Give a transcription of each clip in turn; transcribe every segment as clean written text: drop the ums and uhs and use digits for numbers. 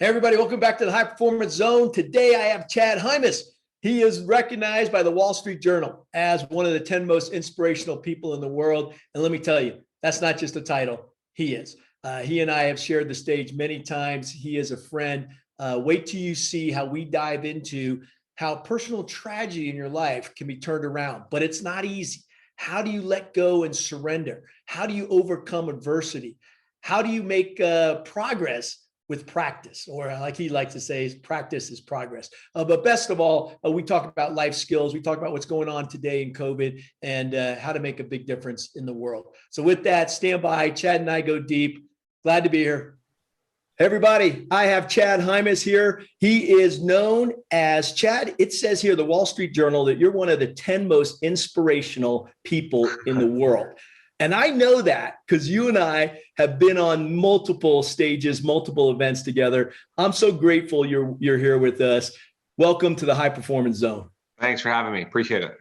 Hey, everybody, welcome back to the High Performance Zone. Today, I have Chad Hymas. He is recognized by the Wall Street Journal as one of the 10 most inspirational people in the world. And let me tell you, that's not just a title. He is. He and I have shared the stage many times. He is a friend. Wait till you see how we dive into how personal tragedy in your life can be turned around, but it's not easy. How do you let go and surrender? How do you overcome adversity? How do you make progress with practice? Or like he likes to say, practice is progress. But best of all, we talk about life skills. We talk about what's going on today in COVID and how to make a big difference in the world. So with that, stand by. Chad and I go deep. Glad to be here. Hey everybody, I have Chad Hymas here. He is known as Chad. It says here, the Wall Street Journal, that you're one of the 10 most inspirational people in the world. And I know that because you and I have been on multiple stages, multiple events together. I'm so grateful you're here with us. Welcome to the High Performance Zone. Thanks for having me. Appreciate it.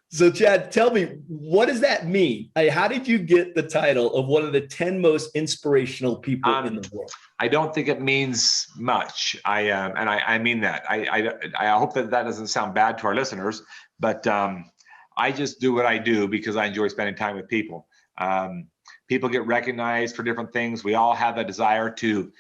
So Chad, tell me, what does that mean? How did you get the title of one of the 10 most inspirational people in the world? I don't think it means much. I mean that. I hope that doesn't sound bad to our listeners, but I just do what I do because I enjoy spending time with people. People get recognized for different things. We all have a desire to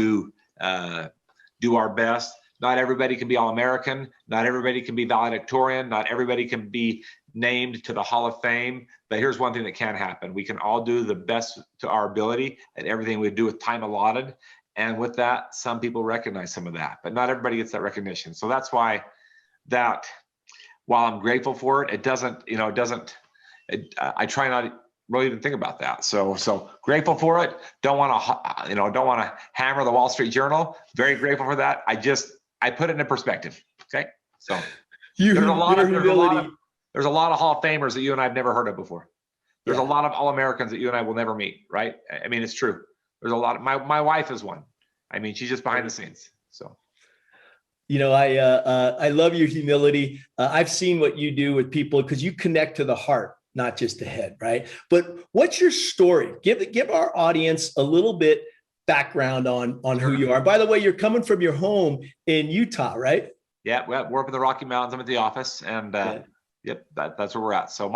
do our best. Not everybody can be All-American. Not everybody can be valedictorian. Not everybody can be named to the Hall of Fame. But here's one thing that can happen. We can all do the best to our ability at everything we do with time allotted. And with that, some people recognize some of that, but not everybody gets that recognition. So that's why that, while I'm grateful for it, I try not to really even think about that. So grateful for it. Don't want to hammer the Wall Street Journal. Very grateful for that. I put it into perspective. Okay. So there's a lot of Hall of Famers that you and I have never heard of before. There's a lot of All-Americans that you and I will never meet. Right. I mean, it's true. There's a lot of, my wife is one. I mean, she's just behind the scenes. So. I love your humility. I've seen what you do with people because you connect to the heart, not just the head, right? But what's your story? Give our audience a little bit background on who you are. By the way, you're coming from your home in Utah, right? Yeah, we're up in the Rocky Mountains. I'm at the office, and yep, that's where we're at. So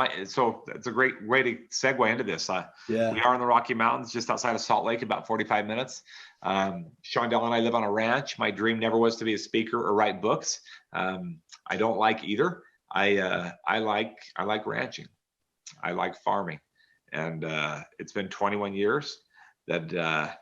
it's a great way to segue into this. We are in the Rocky Mountains, just outside of Salt Lake, about 45 minutes. Shondell and I live on a ranch. My dream never was to be a speaker or write books. I don't like either. I like ranching. I like farming, and it's been 21 years. That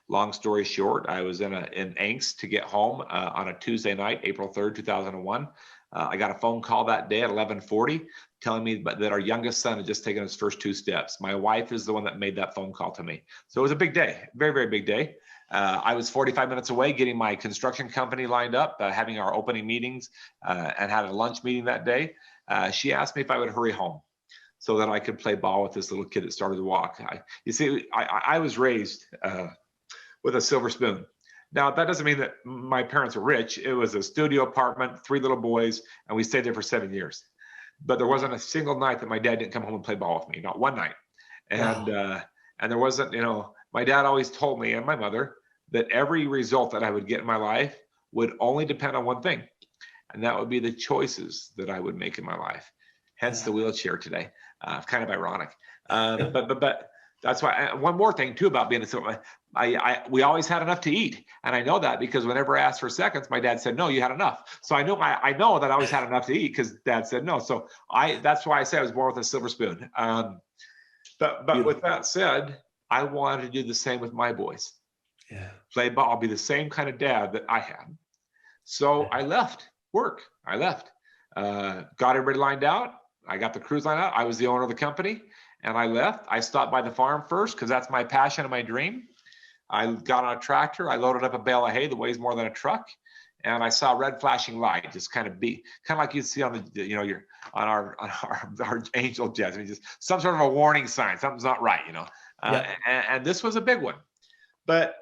long story short, I was in angst to get home on a Tuesday night, April 3rd, 2001. I got a phone call that day at 11:40 telling me that our youngest son had just taken his first 2 steps. My wife is the one that made that phone call to me. So it was a big day, very, very big day. I was 45 minutes away getting my construction company lined up, having our opening meetings, and had a lunch meeting that day. She asked me if I would hurry home so that I could play ball with this little kid that started to walk. I was raised with a silver spoon. Now, that doesn't mean that my parents were rich. It was a studio apartment, 3 little boys, and we stayed there for 7 years. But there wasn't a single night that my dad didn't come home and play ball with me, not one night. And and there wasn't, my dad always told me, and my mother, that every result that I would get in my life would only depend on one thing, and that would be the choices that I would make in my life. Hence the wheelchair today. Kind of ironic. But that's why. One more thing too about being a silver. We always had enough to eat, and I know that because whenever I asked for seconds, my dad said no, you had enough. So I know that I always had enough to eat because Dad said no. So that's why I say I was born with a silver spoon. But with that said, I wanted to do the same with my boys. Yeah, play ball. I'll be the same kind of dad that I had. So I left work. I left. Got everybody lined out. I got the crews lined out. I was the owner of the company, and I left. I stopped by the farm first because that's my passion and my dream. I got on a tractor. I loaded up a bale of hay that weighs more than a truck, and I saw a red flashing light, just kind of like you see on our angel jets. I mean, just some sort of a warning sign. Something's not right, And this was a big one, but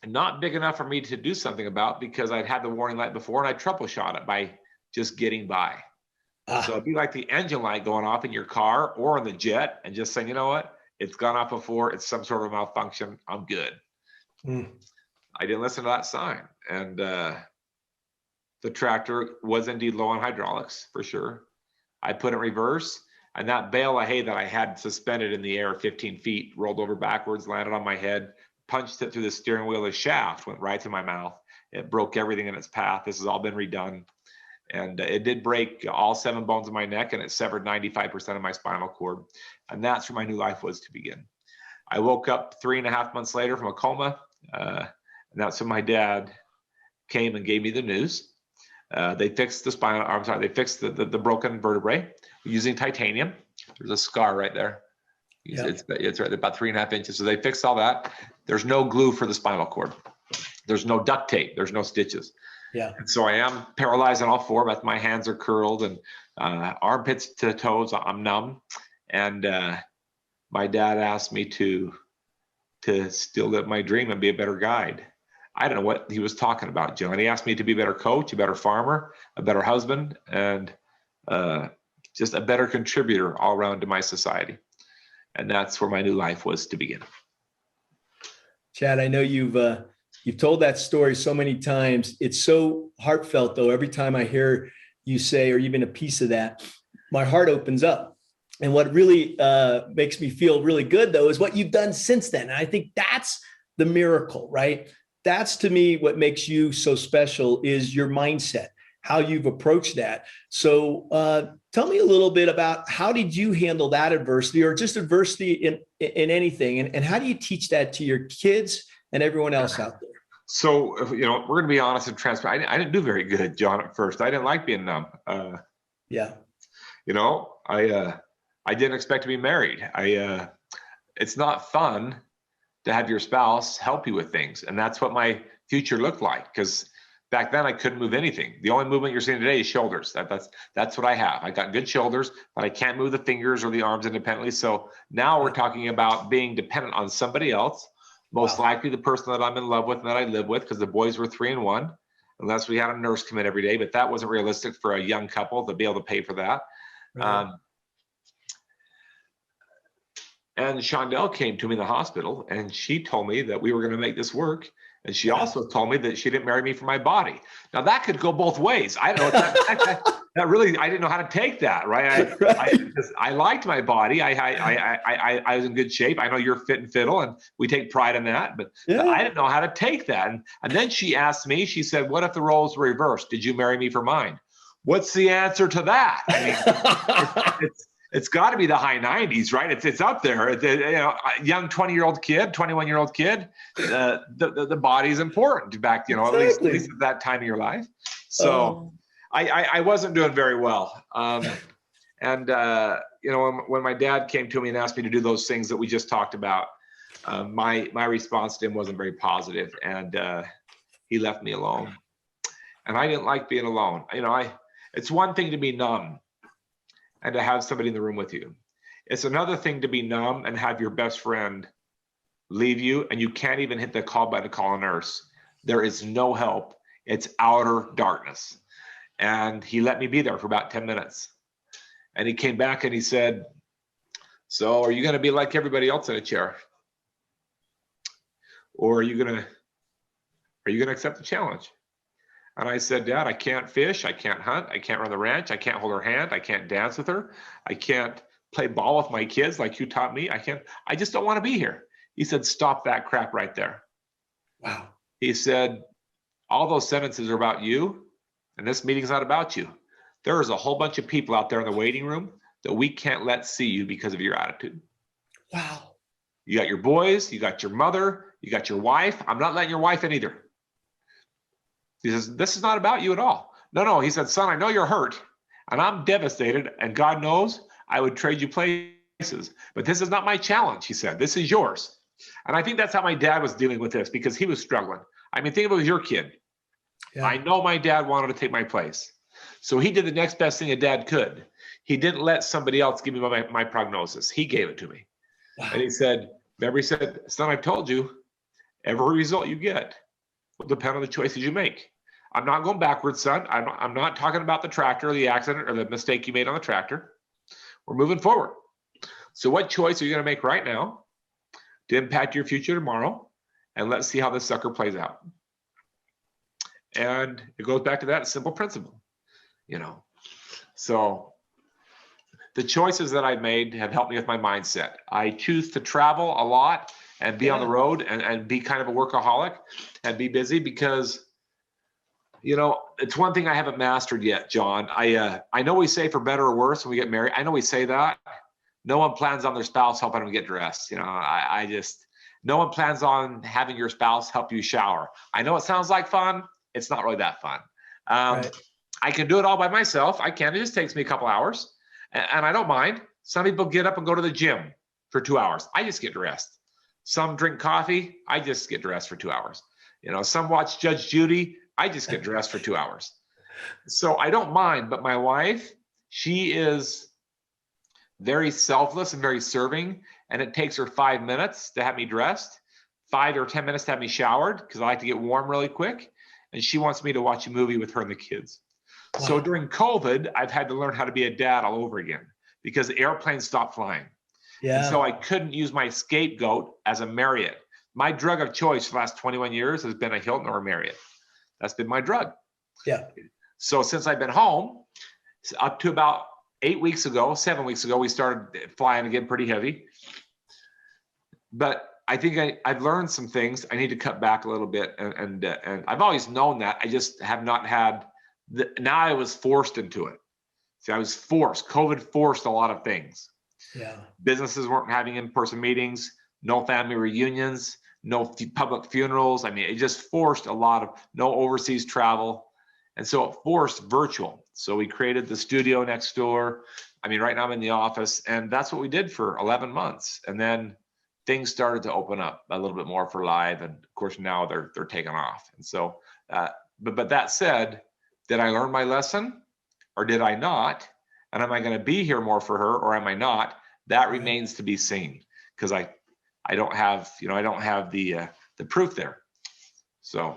not big enough for me to do something about because I'd had the warning light before and I troubleshot it by just getting by. So it'd be like the engine light going off in your car or in the jet and just saying, you know what? It's gone off before. It's some sort of malfunction. I'm good. I didn't listen to that sign. And the tractor was indeed low on hydraulics, for sure. I put it in reverse, and that bale of hay that I had suspended in the air 15 feet rolled over backwards, landed on my head, punched it through the steering wheel. The shaft went right through my mouth. It broke everything in its path. This has all been redone. And it did break all 7 bones of my neck, and it severed 95% of my spinal cord. And that's where my new life was to begin. I woke up 3.5 months later from a coma. And that's when my dad came and gave me the news. They fixed they fixed the broken vertebrae using titanium. There's a scar right there. Yeah. It's right about 3.5 inches. So they fixed all that. There's no glue for the spinal cord. There's no duct tape. There's no stitches. Yeah. And so I am paralyzed on all four, but my hands are curled, and armpits to toes, I'm numb. And my dad asked me to still live my dream and be a better guide. I don't know what he was talking about, Joe. And he asked me to be a better coach, a better farmer, a better husband, and just a better contributor all around to my society. And that's where my new life was to begin. Chad, I know you've told that story so many times. It's so heartfelt, though. Every time I hear you say, or even a piece of that, my heart opens up. And what really makes me feel really good, though, is what you've done since then. And I think that's the miracle, right? That's, to me, what makes you so special is your mindset, how you've approached that. So tell me a little bit about how did you handle that adversity, or just adversity in anything? And how do you teach that to your kids and everyone else out there? So, we're going to be honest and transparent. I didn't do very good, John, at first. I didn't like being numb. Yeah. I didn't expect to be married. It's not fun to have your spouse help you with things. And that's what my future looked like, because back then I couldn't move anything. The only movement you're seeing today is shoulders. That's what I have. I got good shoulders, but I can't move the fingers or the arms independently. So now we're talking about being dependent on somebody else, most likely the person that I'm in love with and that I live with, because the boys were 3 and 1, unless we had a nurse come in every day, but that wasn't realistic for a young couple to be able to pay for that. Right. And Shondell came to me in the hospital, and she told me that we were going to make this work. And she also told me that she didn't marry me for my body. Now that could go both ways. I don't know. That really, I didn't know how to take that, right? I liked my body. I was in good shape. I know you're fit and fiddle, and we take pride in that. But I didn't know how to take that. And then she asked me. She said, "What if the roles were reversed? Did you marry me for mine?" What's the answer to that? I mean, it's got to be the high 90s, right? It's up there. A young 20-year-old kid, 21-year-old kid, the body's important back, exactly. at least at that time of your life. So I wasn't doing very well. When my dad came to me and asked me to do those things that we just talked about, my response to him wasn't very positive, and he left me alone. And I didn't like being alone. It's one thing to be numb and to have somebody in the room with you. It's another thing to be numb and have your best friend leave you, and you can't even hit the call button to call a nurse. There is no help. It's outer darkness. And he let me be there for about 10 minutes. And he came back and he said, "So are you going to be like everybody else in a chair? Or are you going to accept the challenge?" And I said, "Dad, I can't fish, I can't hunt, I can't run the ranch, I can't hold her hand, I can't dance with her, I can't play ball with my kids like you taught me. I just don't want to be here." He said, "Stop that crap right there." Wow. He said, "All those sentences are about you, and this meeting's not about you. There is a whole bunch of people out there in the waiting room that we can't let see you because of your attitude." Wow. You got your boys, you got your mother, you got your wife. I'm not letting your wife in either. He says, "This is not about you at all." No. He said, "Son, I know you're hurt, and I'm devastated, and God knows I would trade you places. But this is not my challenge," he said. "This is yours." And I think that's how my dad was dealing with this, because he was struggling. I mean, think about your kid. Yeah. I know my dad wanted to take my place. So he did the next best thing a dad could. He didn't let somebody else give me my prognosis. He gave it to me. Wow. And he said, "Son, I've told you, every result you get will depend on the choices you make. I'm not going backwards, son. I'm not talking about the tractor or the accident or the mistake you made on the tractor. We're moving forward. So what choice are you going to make right now to impact your future tomorrow? And let's see how this sucker plays out." And it goes back to that simple principle, So the choices that I've made have helped me with my mindset. I choose to travel a lot and be on the road and be kind of a workaholic and be busy because, it's one thing I haven't mastered yet, John. I know we say for better or worse when we get married. I know we say that. No one plans on their spouse helping them get dressed. No one plans on having your spouse help you shower. I know it sounds like fun. It's not really that fun. Right. I can do it all by myself. I can. It just takes me a couple hours. And I don't mind. Some people get up and go to the gym for 2 hours. I just get dressed. Some drink coffee. I just get dressed for 2 hours. Some watch Judge Judy. I just get dressed for 2 hours. So I don't mind. But my wife, she is very selfless and very serving. And it takes her 5 minutes to have me dressed, 5 or 10 minutes to have me showered because I like to get warm really quick. And she wants me to watch a movie with her and the kids. Wow. So during COVID, I've had to learn how to be a dad all over again because the airplanes stopped flying. Yeah. And so I couldn't use my scapegoat as a Marriott. My drug of choice for the last 21 years has been a Hilton or a Marriott. That's been my drug. Yeah. So since I've been home, up to about 7 weeks ago, we started flying again pretty heavy. But I think I've learned some things. I need to cut back a little bit. And I've always known that. I just have not had now I was forced into it. See, I was forced. COVID forced a lot of things. Yeah. Businesses weren't having in-person meetings, no family reunions, no public funerals. I mean, it just forced a lot of no overseas travel. And so it forced virtual. So we created the studio next door. I mean, right now I'm in the office, and that's what we did for 11 months. And then things started to open up a little bit more for live. And of course, now they're taking off. And so, but that said, did I learn my lesson or did I not? And am I going to be here more for her or am I not? That remains to be seen because I don't have, the proof there. So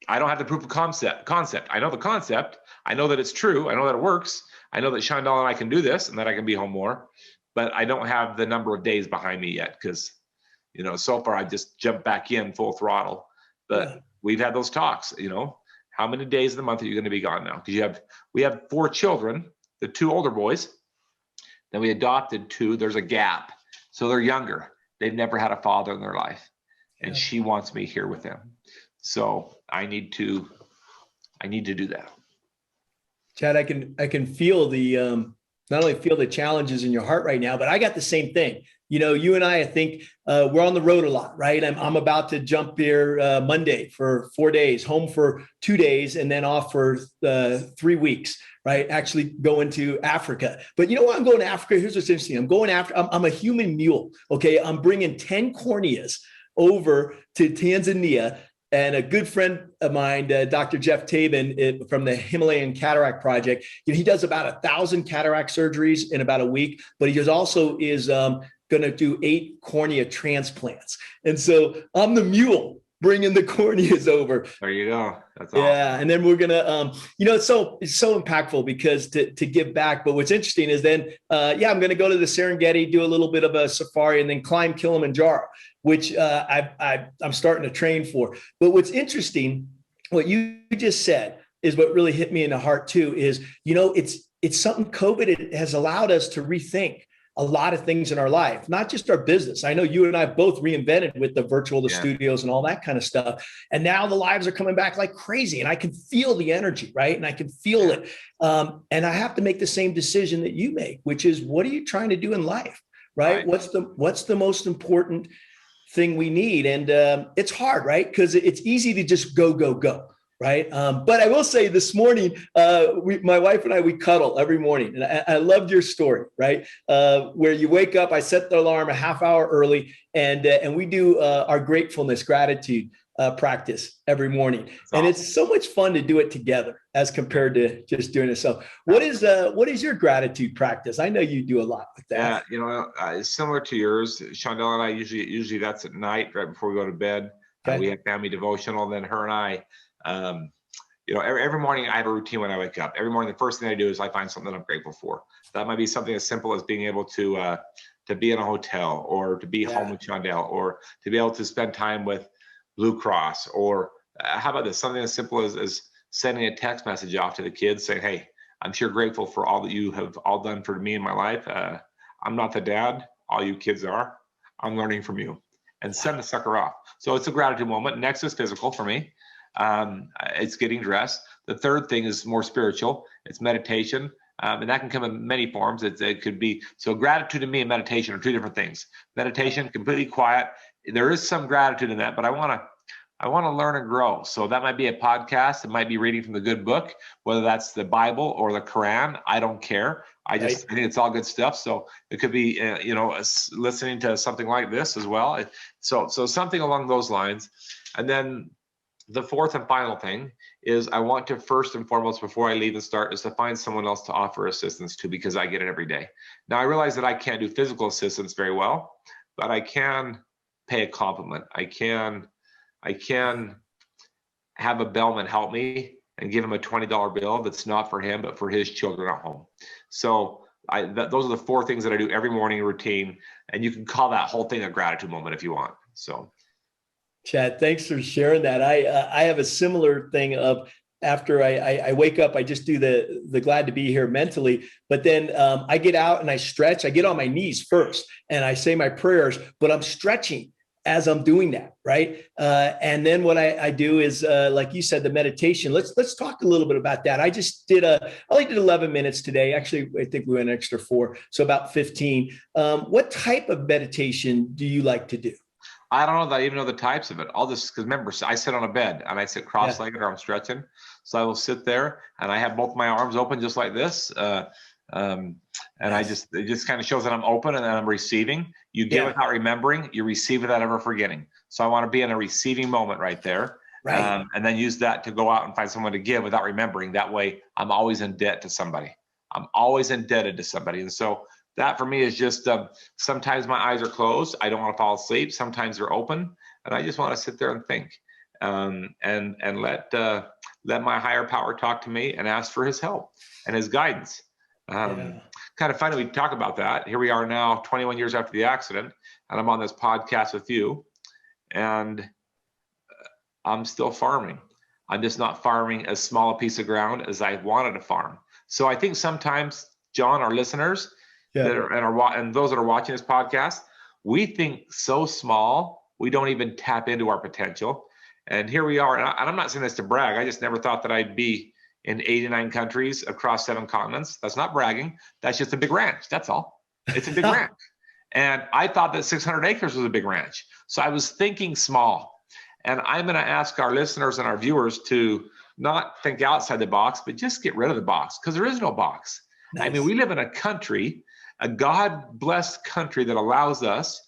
I don't have the proof of concept. I know the concept. I know that it's true. I know that it works. I know that Shondell and I can do this and that I can be home more, but I don't have the number of days behind me yet because, so far I just jumped back in full throttle, but we've had those talks, how many days of the month are you going to be gone now? Because we have 4 children, the 2 older boys, then we adopted 2. There's a gap. So they're younger. They've never had a father in their life. And she wants me here with them. So I need to do that. Chad, I can feel the, not only feel the challenges in your heart right now, but I got the same thing. You and I think we're on the road a lot, right? I'm about to jump here Monday for 4 days, home for 2 days, and then off for 3 weeks, right? Actually going to Africa. But you know what? I'm going to Africa. Here's what's interesting. I'm a human mule. Okay. I'm bringing 10 corneas over to Tanzania. And a good friend of mine, Dr. Jeff Tabin from the Himalayan Cataract Project, he does about 1,000 cataract surgeries in about a week, but he also is going to do 8 cornea transplants. And so I'm the mule bringing the corneas over. There you go. That's awesome. Yeah. And then we're going to, it's so impactful because to give back. But what's interesting is then, I'm going to go to the Serengeti, do a little bit of a safari and then climb Kilimanjaro, which I'm starting to train for. But what's interesting, what you just said is what really hit me in the heart too, is, it's something COVID has allowed us to rethink a lot of things in our life, not just our business. I know you and I both reinvented with the virtual, studios and all that kind of stuff. And now the lives are coming back like crazy and I can feel the energy, right? And I can feel it. And I have to make the same decision that you make, which is, what are you trying to do in life, right? What's the most important thing we need? And it's hard, right? Because it's easy to just go. Right. But I will say this morning, my wife and I, we cuddle every morning. And I loved your story, right? Where you wake up, I set the alarm a half hour early and we do our gratitude practice every morning. That's awesome. And it's so much fun to do it together as compared to just doing it. So what is your gratitude practice? I know you do a lot with that. Yeah. Similar to yours, Shondell and I usually that's at night, right before we go to bed. Okay. We have family devotional. Then her and I, every morning I have a routine when I wake up. Every morning, the first thing I do is I find something I'm grateful for. That might be something as simple as being able to be in a hotel or to be home with Shondell or to be able to spend time with Blue Cross or how about this? Something as simple as sending a text message off to the kids saying, hey, I'm sure grateful for all that you have all done for me in my life. I'm not the dad, all you kids are. I'm learning from you. And send the sucker off. So it's a gratitude moment. Next is physical for me. It's getting dressed. The third thing is more spiritual. It's meditation. And that can come in many forms. It could be, so gratitude to me and meditation are two different things. Meditation, completely quiet. There is some gratitude in that, but I want to learn and grow. So that might be a podcast. It might be reading from the good book, whether that's the Bible or the Quran. I don't care. I think it's all good stuff. So it could be, listening to something like this as well. So something along those lines. And then the fourth and final thing is I want to first and foremost, before I leave and start, is to find someone else to offer assistance to, because I get it every day. Now I realize that I can't do physical assistance very well, but I can pay a compliment. I can have a bellman help me and give him a $20 bill that's not for him, but for his children at home. So those are the four things that I do every morning routine. And you can call that whole thing a gratitude moment if you want. So, Chad, thanks for sharing that. I have a similar thing of, after I wake up, I just do the glad to be here mentally, but then I get out and I stretch. I get on my knees first and I say my prayers, but I'm stretching as I'm doing that, right? And then what I do is, like you said, the meditation. Let's talk a little bit about that. I only did 11 minutes today. Actually, I think we went an extra 4, so about 15. What type of meditation do you like to do? I don't know that I even know the types of it. Because remember, I sit on a bed and I sit cross-legged or I'm stretching. So I will sit there and I have both my arms open just like this. And it just kind of shows that I'm open and that I'm receiving. You give without remembering, you receive without ever forgetting. So I want to be in a receiving moment right there. Right. And then use that to go out and find someone to give without remembering. That way I'm always in debt to somebody. I'm always indebted to somebody. And so that for me is just, sometimes my eyes are closed. I don't want to fall asleep. Sometimes they're open and I just want to sit there and think, and let my higher power talk to me and ask for his help and his guidance. Kind of funny we talk about that. Here we are now, 21 years after the accident, and I'm on this podcast with you, and I'm still farming. I'm just not farming as small a piece of ground as I wanted to farm. So I think sometimes, John, our listeners and those that are watching this podcast, we think so small, we don't even tap into our potential. And here we are, and I'm not saying this to brag. I just never thought that I'd be in 89 countries across 7 continents. That's not bragging. That's just a big ranch. That's all. It's a big ranch. And I thought that 600 acres was a big ranch. So I was thinking small. And I'm going to ask our listeners and our viewers to not think outside the box, but just get rid of the box, because there is no box. Nice. I mean, we live in a country, a God-blessed country that allows us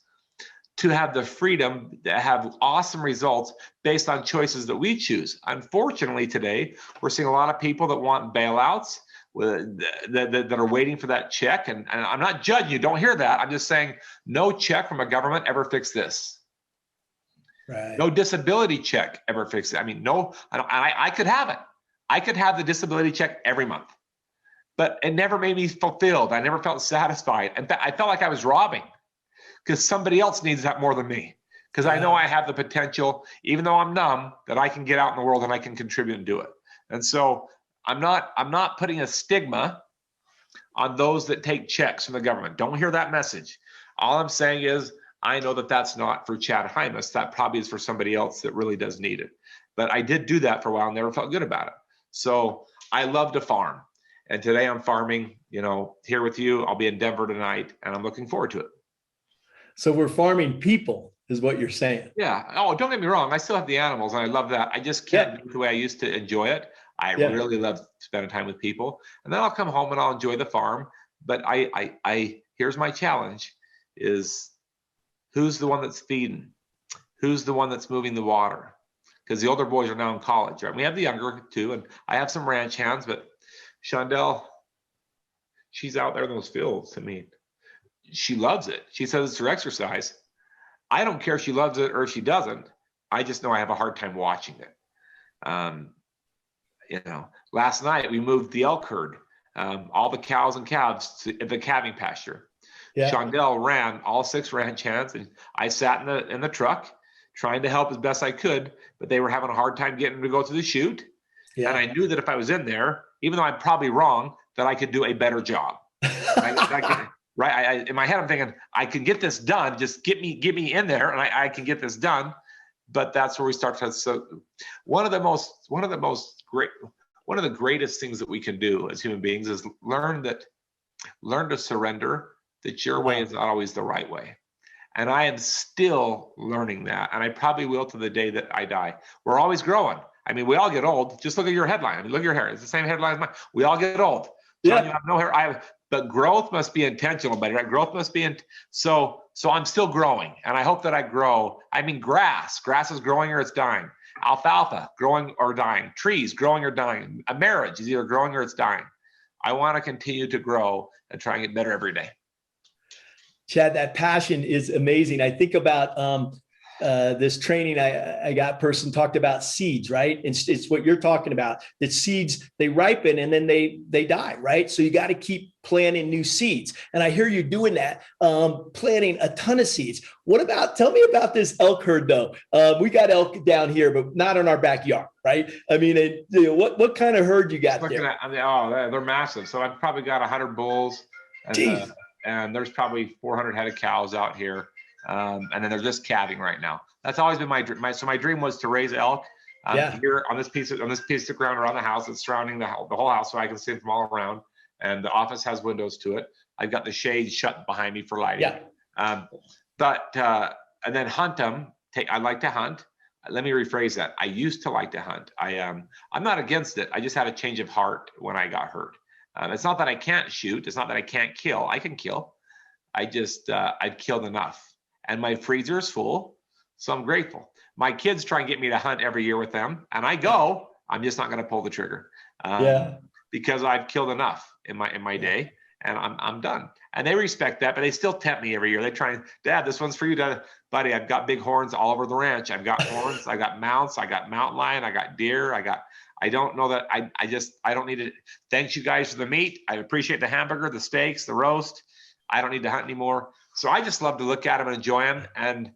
to have the freedom to have awesome results based on choices that we choose. Unfortunately, today, we're seeing a lot of people that want bailouts, that are waiting for that check. And I'm not judging you, don't hear that. I'm just saying no check from a government ever fixed this. Right. No disability check ever fixed it. I mean, I could have it. I could have the disability check every month, but it never made me fulfilled. I never felt satisfied. In fact, I felt like I was robbing, because somebody else needs that more than me. Because I know I have the potential, even though I'm numb, that I can get out in the world and I can contribute and do it. And so I'm not putting a stigma on those that take checks from the government. Don't hear that message. All I'm saying is, I know that that's not for Chad Hymas. That probably is for somebody else that really does need it. But I did do that for a while and never felt good about it. So I love to farm. And today I'm farming, here with you. I'll be in Denver tonight and I'm looking forward to it. So we're farming people is what you're saying. Yeah. Oh, don't get me wrong. I still have the animals and I love that. I just can't do it the way I used to enjoy it. I really love spending time with people. And then I'll come home and I'll enjoy the farm. But here's my challenge is, who's the one that's feeding? Who's the one that's moving the water? Because the older boys are now in college, right? We have the younger too. And I have some ranch hands, but Shondell, she's out there in those fields. I mean, she loves it. She says it's her exercise. I don't care if she loves it or if she doesn't. I just know I have a hard time watching it. Last night we moved the elk herd, all the cows and calves to the calving pasture. Yeah. Shondell ran all 6 ranch hands, and I sat in the truck trying to help as best I could, but they were having a hard time getting to go to the chute. Yeah. And I knew that if I was in there, even though I'm probably wrong, that I could do a better job. In my head, I'm thinking, I can get this done. Just get me in there, and I can get this done. But that's where we start to. So, one of the greatest things that we can do as human beings is learn to surrender that your way is not always the right way. And I am still learning that, and I probably will to the day that I die. We're always growing. I mean, we all get old. Just look at your headline. I mean, look at your hair. It's the same headline as mine. We all get old. Yeah. You have no hair. But growth must be intentional, buddy. Right? Growth must be so I'm still growing, and I hope that I grow. I mean, grass is growing or it's dying. Alfalfa, growing or dying. Trees, growing or dying. A marriage is either growing or it's dying. I want to continue to grow and try and get better every day. Chad, that passion is amazing. I think about this training I got person talked about seeds, right? It's what you're talking about, that seeds, they ripen and then they die, right? So you got to keep planting new seeds. And I hear you doing that, planting a ton of seeds. Tell me about this elk herd though. We got elk down here, but not in our backyard, right? I mean, what kind of herd you got there? They're massive. So I've probably got 100 bulls and there's probably 400 head of cows out here. And then they're just calving right now. That's always been my dream. So my dream was to raise elk here on this piece of ground around the house that's surrounding the whole house, so I can see them from all around. And the office has windows to it. I've got the shade shut behind me for lighting. And then hunt them. I like to hunt. Let me rephrase that. I used to like to hunt. I'm not against it. I just had a change of heart when I got hurt. It's not that I can't shoot. It's not that I can't kill. I can kill. I've killed enough. And my freezer is full, so I'm grateful. My kids try and get me to hunt every year with them, and I go. I'm just not going to pull the trigger because I've killed enough in my day, and I'm done. And they respect that, but they still tempt me every year. They try and, Dad, this one's for you, Dad. Buddy. I've got big horns all over the ranch. I've got horns. I got mounts. I got mountain lion. I got deer. I don't know that I don't need it. Thanks you guys for the meat. I appreciate the hamburger, the steaks, the roast. I don't need to hunt anymore. So I just love to look at them and enjoy them. And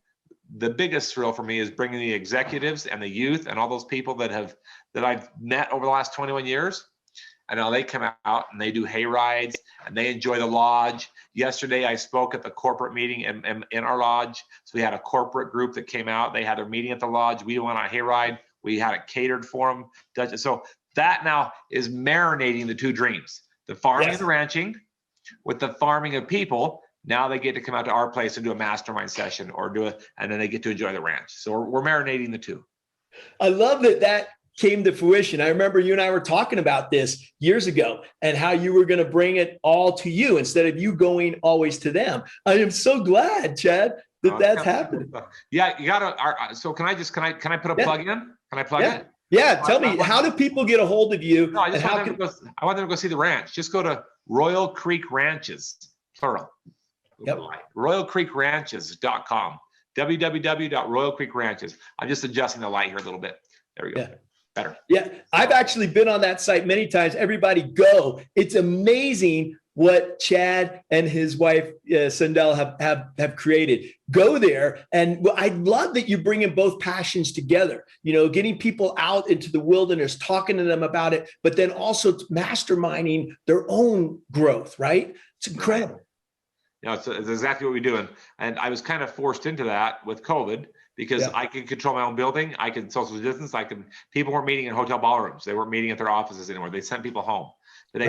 the biggest thrill for me is bringing the executives and the youth and all those people that I've met over the last 21 years. And now they come out and they do hay rides and they enjoy the lodge. Yesterday, I spoke at the corporate meeting in our lodge. So we had a corporate group that came out. They had their meeting at the lodge. We went on a hay ride. We had it catered for them. So that now is marinating the two dreams, the farming and the ranching with the farming of people. Now they get to come out to our place and do a mastermind session and then they get to enjoy the ranch. So we're marinating the two. I love that came to fruition. I remember you and I were talking about this years ago and how you were going to bring it all to you instead of you going always to them. I am so glad, Chad, that's happening. Yeah, you gotta. So can I put a plug in? Can I plug it? Yeah, tell me, how do people get a hold of you? No, I want them to go see the ranch. Just go to Royal Creek Ranches, plural. RoyalCreekRanches.com. www.RoyalCreekRanches. I'm just adjusting the light here a little bit. There we go. Better. Yeah, I've actually been on that site many times. Everybody go. It's amazing what Chad and his wife Sandel have created. Go there, and I love that you bring in both passions together. You know, getting people out into the wilderness, talking to them about it, but then also masterminding their own growth. Right? It's incredible. You know, it's exactly what we do. And I was kind of forced into that with COVID because I could control my own building. I could social distance. People weren't meeting in hotel ballrooms. They weren't meeting at their offices anymore. They sent people home. But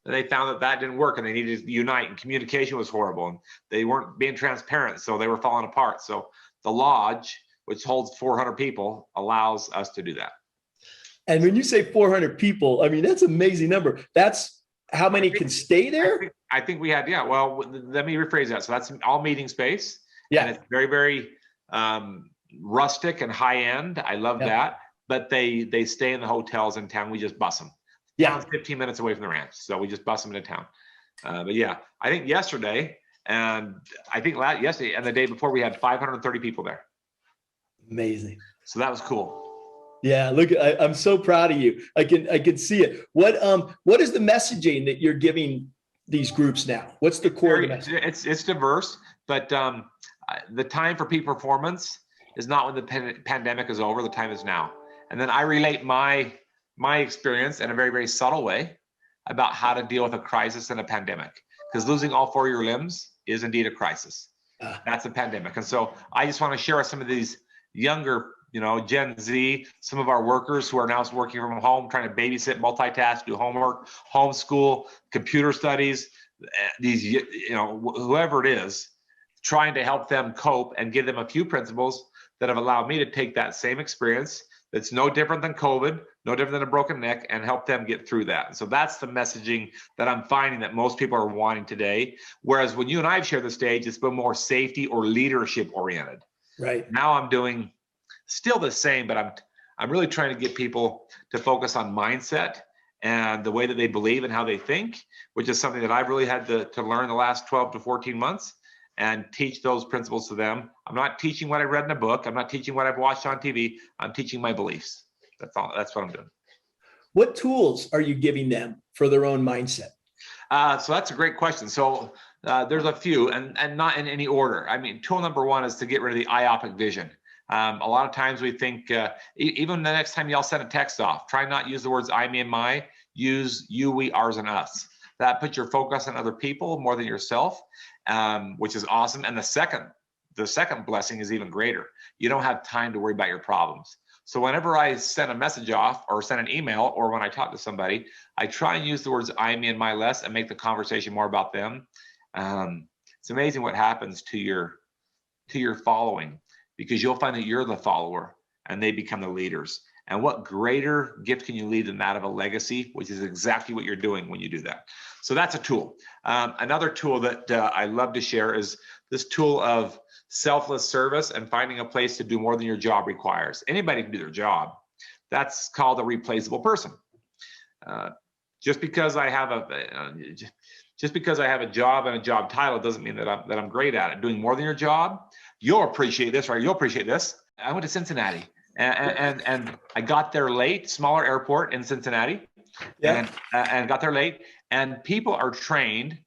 they found that didn't work and they needed to unite, and communication was horrible and they weren't being transparent. So they were falling apart. So the lodge, which holds 400 people, allows us to do that. And when you say 400 people, I mean, that's an amazing number. That's how many can stay there? I think we had, well, let me rephrase that. So that's all meeting space. Yeah. And it's very, very rustic and high end. I love that. But they stay in the hotels in town. We just bus them. Town's 15 minutes away from the ranch. So we just bus them into town. But yeah, I think yesterday and yesterday and the day before we had 530 people there. Amazing. So that was cool. Yeah, look, I'm so proud of you. I can see it. What is the messaging that you're giving these groups now? What's the core message? It's diverse, but the time for peak performance is not when the pandemic is over. The time is now. And then I relate my my experience in a very, very subtle way about how to deal with a crisis and a pandemic. Because losing all 4 of your limbs is indeed a crisis. That's a pandemic. And so I just want to share with some of these younger, Gen Z, some of our workers who are now working from home, trying to babysit, multitask, do homework, homeschool, computer studies, these, whoever it is, trying to help them cope and give them a few principles that have allowed me to take that same experience that's no different than COVID, no different than a broken neck, and help them get through that. And so that's the messaging that I'm finding that most people are wanting today. Whereas when you and I have shared the stage, it's been more safety or leadership oriented. Right. Now I'm doing still the same, but I'm really trying to get people to focus on mindset and the way that they believe and how they think, which is something that I've really had to learn the last 12 to 14 months. And teach those principles to them. I'm not teaching what I read in a book. I'm not teaching what I've watched on TV. I'm teaching my beliefs. That's all. That's what I'm doing. What tools are you giving them for their own mindset? So that's a great question. So there's a few, and not in any order. I mean, tool number one is to get rid of the iopic vision. A lot of times we think, even the next time y'all send a text off, try not use the words I, me, and my. Use you, we, ours, and us. That puts your focus on other people more than yourself, which is awesome. And the second blessing is even greater. You don't have time to worry about your problems. So whenever I send a message off or send an email, or when I talk to somebody, I try and use the words I, me, and my less and make the conversation more about them. It's amazing what happens to your following, because you'll find that you're the follower and they become the leaders. And what greater gift can you leave than that of a legacy, which is exactly what you're doing when you do that. So that's a tool. Another tool that I love to share is this tool of selfless service and finding a place to do more than your job requires. Anybody can do their job. That's called a replaceable person. Just because I have a job and a job title doesn't mean that I'm great at it. Doing more than your job, you'll appreciate this, right? You'll appreciate this. I went to Cincinnati. And I got there late, smaller airport in Cincinnati, and got there late. And people are trained.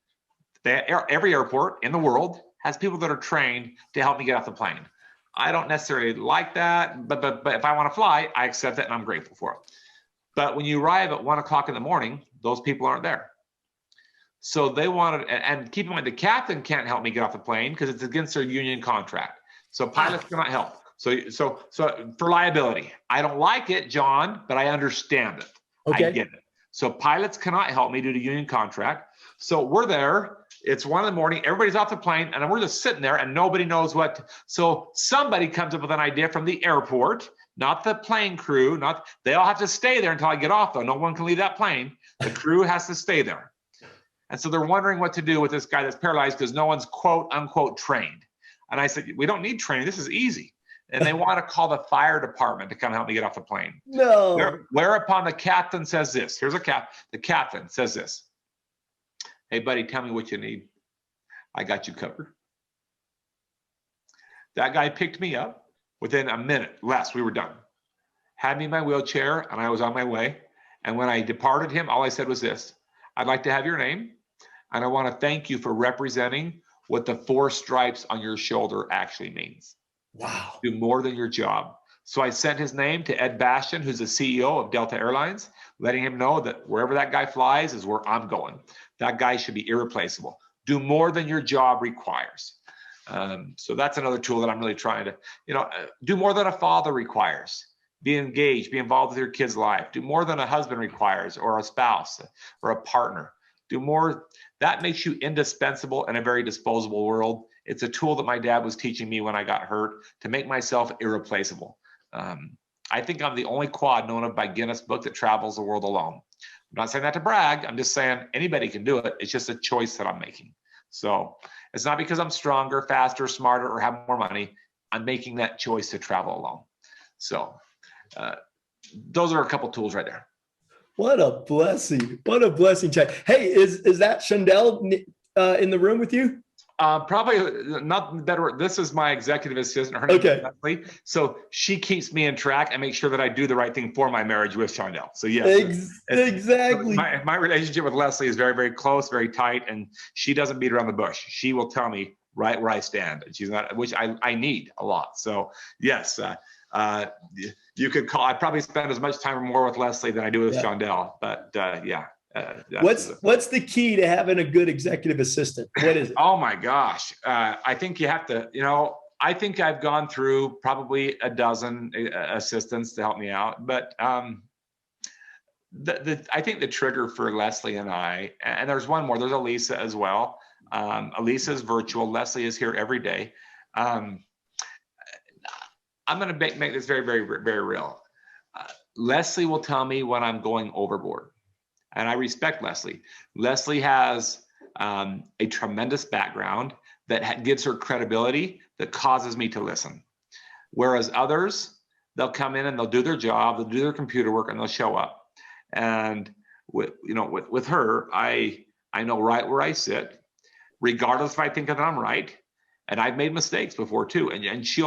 Every airport in the world has people that are trained to help me get off the plane. I don't necessarily like that, but if I want to fly, I accept it and I'm grateful for it. But when you arrive at 1 o'clock in the morning, those people aren't there. So they wanted, and keep in mind, the captain can't help me get off the plane because it's against their union contract. So pilots cannot help. So for liability, I don't like it, John, but I understand it. Okay. I get it. So pilots cannot help me due to union contract. So we're there. It's 1 in the morning. Everybody's off the plane, and we're just sitting there, and nobody knows what. So somebody comes up with an idea from the airport, not the plane crew. They all have to stay there until I get off, though. No one can leave that plane. The crew has to stay there. And so they're wondering what to do with this guy that's paralyzed because no one's quote unquote trained. And I said, we don't need training. This is easy. And they want to call the fire department to come help me get off the plane. No. Whereupon the captain says this. Here's the captain says this. Hey, buddy, tell me what you need. I got you covered. That guy picked me up within a minute, less, we were done. Had me in my wheelchair, and I was on my way. And when I departed him, all I said was this. I'd like to have your name, and I want to thank you for representing what the 4 stripes on your shoulder actually means. Wow. Do more than your job. So I sent his name to Ed Bastian, who's the CEO of Delta Airlines, letting him know that wherever that guy flies is where I'm going. That guy should be irreplaceable. Do more than your job requires. So that's another tool that I'm really trying to, do more than a father requires. Be engaged, be involved with your kid's life. Do more than a husband requires, or a spouse, or a partner. Do more. That makes you indispensable in a very disposable world. It's a tool that my dad was teaching me when I got hurt to make myself irreplaceable. I think I'm the only quad known of by Guinness Book that travels the world alone. I'm not saying that to brag. I'm just saying anybody can do it. It's just a choice that I'm making. So it's not because I'm stronger, faster, smarter, or have more money. I'm making that choice to travel alone. So those are a couple tools right there. What a blessing. What a blessing, Chad. Hey, is that Chandel in the room with you? Probably not better. This is my executive assistant. Her name is Leslie. So she keeps me in track and makes sure that I do the right thing for my marriage with Chandel. So yes, exactly. My relationship with Leslie is very, very close, very tight, and she doesn't beat around the bush. She will tell me right where I stand. She's not, which I need a lot. So yes, uh, you could call, I probably spend as much time or more with Leslie than I do with Shondell, but yeah. What's the key to having a good executive assistant? What is it? Oh my gosh. I think you have to, I think I've gone through probably a dozen assistants to help me out, but I think the trigger for Leslie and I, and there's one more, there's Elisa as well. Elisa is virtual. Leslie is here every day. I'm going to make this very, very, very real. Leslie will tell me when I'm going overboard, and I respect Leslie. Leslie has a tremendous background that gives her credibility that causes me to listen. Whereas others, they'll come in and they'll do their job, they'll do their computer work, and they'll show up. And with her, I know right where I sit, regardless if I think that I'm right. And I've made mistakes before too. And she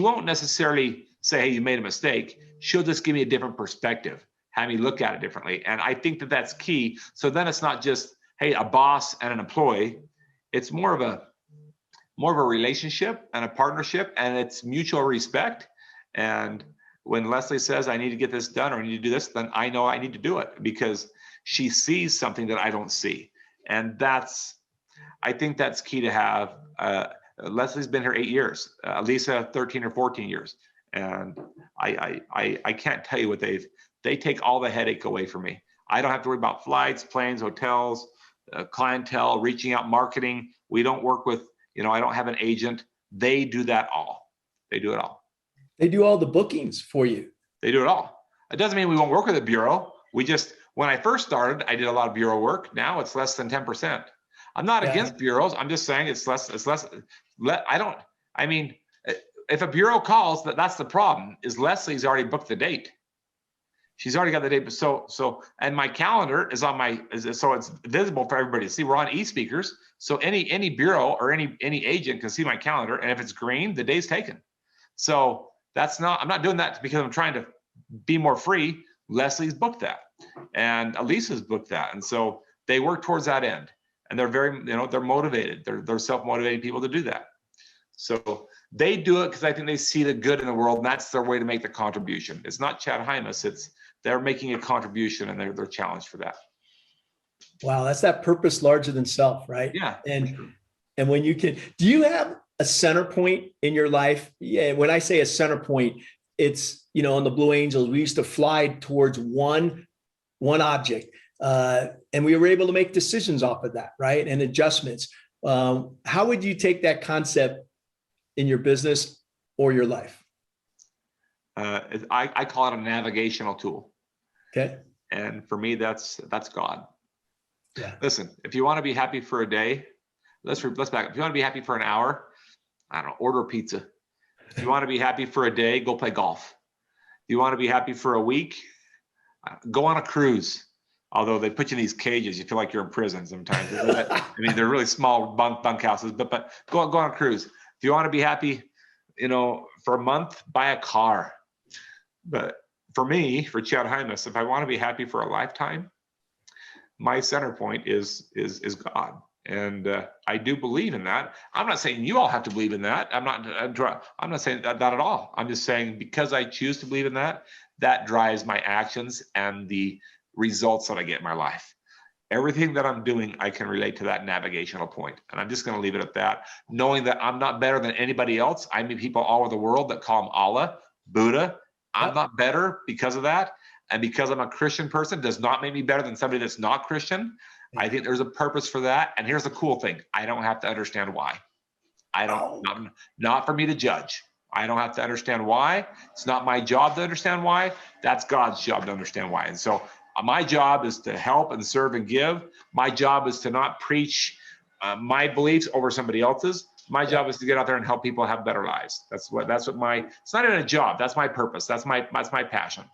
won't necessarily say, hey, you made a mistake. She'll just give me a different perspective, have me look at it differently. And I think that that's key. So then it's not just, hey, a boss and an employee. It's more of a relationship and a partnership, and it's mutual respect. And when Leslie says, I need to get this done, or I need to do this, then I know I need to do it because she sees something that I don't see. And I think that's key to have. Leslie's been here 8 years, Lisa 13 or 14 years. And I can't tell you what they take all the headache away from me. I don't have to worry about flights, planes, hotels, clientele, reaching out, marketing. We don't work with, I don't have an agent. They do that all. They do it all. They do all the bookings for you. They do it all. It doesn't mean we won't work with a bureau. When I first started, I did a lot of bureau work. Now it's less than 10%. I'm not against bureaus. I'm just saying it's less. If a bureau calls, that's the problem, is Leslie's already booked the date. She's already got the date. So, and my calendar is so it's visible for everybody to see. We're on e-speakers. So any bureau or any agent can see my calendar. And if it's green, the day's taken. So I'm not doing that because I'm trying to be more free. Leslie's booked that, and Elisa's booked that. And so they work towards that end. And they're very, they're motivated. They're self-motivated people to do that. So they do it because I think they see the good in the world, and that's their way to make the contribution. It's not Chad Hymas. They're making a contribution, and they're challenged for that. Wow, that's that purpose larger than self, right? Yeah. And when you do you have a center point in your life? Yeah. When I say a center point, it's, on the Blue Angels, we used to fly towards one object. And we were able to make decisions off of that, right? And adjustments. How would you take that concept in your business or your life? I call it a navigational tool. Okay. And for me, that's God. Yeah. Listen, if you want to be happy for a day, let's back up. If you want to be happy for an hour, I don't know, order a pizza. If you want to be happy for a day, go play golf. If you want to be happy for a week, go on a cruise. Although they put you in these cages, you feel like you're in prison sometimes. They're really small bunk houses, but go on a cruise. If you want to be happy, for a month, buy a car. But for me, for Chad Hymas, if I want to be happy for a lifetime, my center point is God. And I do believe in that. I'm not saying you all have to believe in that. I'm not saying that at all. I'm just saying because I choose to believe in that, that drives my actions and the results that I get in my life. Everything that I'm doing, I can relate to that navigational point. And I'm just going to leave it at that, knowing that I'm not better than anybody else. I meet people all over the world that call him Allah, Buddha. I'm not better because of that. And because I'm a Christian person does not make me better than somebody that's not Christian. I think there's a purpose for that. And here's the cool thing. I don't have to understand why. Not for me to judge. I don't have to understand why. It's not my job to understand why. That's God's job to understand why. And so my job is to help and serve and give. My job is to not preach my beliefs over somebody else's. My job is to get out there and help people have better lives. It's not even a job. That's my purpose. That's my passion.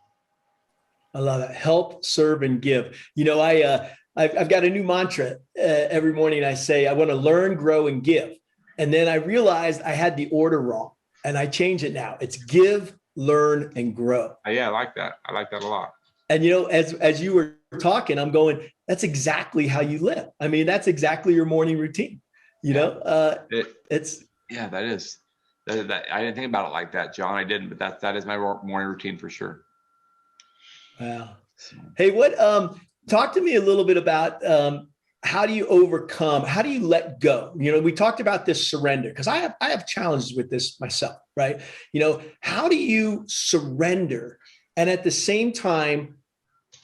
I love it. Help, serve, and give. I've got a new mantra every morning. I say, I want to learn, grow, and give. And then I realized I had the order wrong, and I change it now. It's give, learn, and grow. Yeah, I like that. I like that a lot. And, as you were talking, I'm going, that's exactly how you live. That's exactly your morning routine. That is. That I didn't think about it like that, John. I didn't, but that is my morning routine for sure. Wow. Hey, talk to me a little bit about how do you overcome, how do you let go? We talked about this surrender, because I have challenges with this myself, right? How do you surrender? And at the same time,